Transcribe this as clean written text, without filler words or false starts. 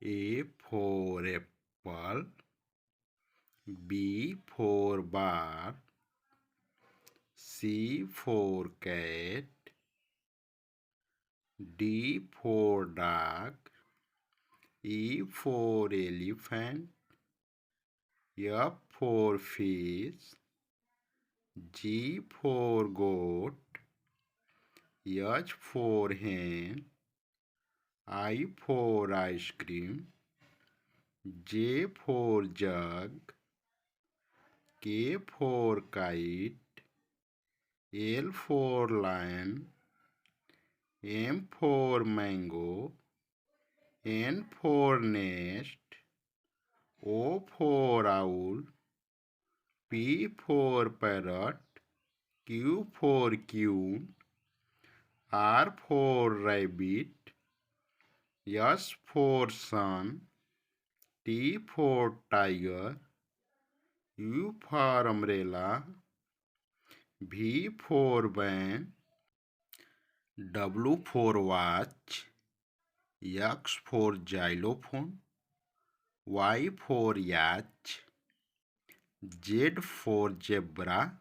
A for apple, B for bar, C for cat, D for dog, E for elephant, F for fish, G for goat, H for hen, I for ice cream, J for jug, K for kite, L for lion, M for mango, N for nest, O for owl, P for parrot, Q for queen, R for rabbit, S for sun, T for tiger, U for umbrella, V for van, W for watch, X for xylophone, Y for yacht, Z for zebra,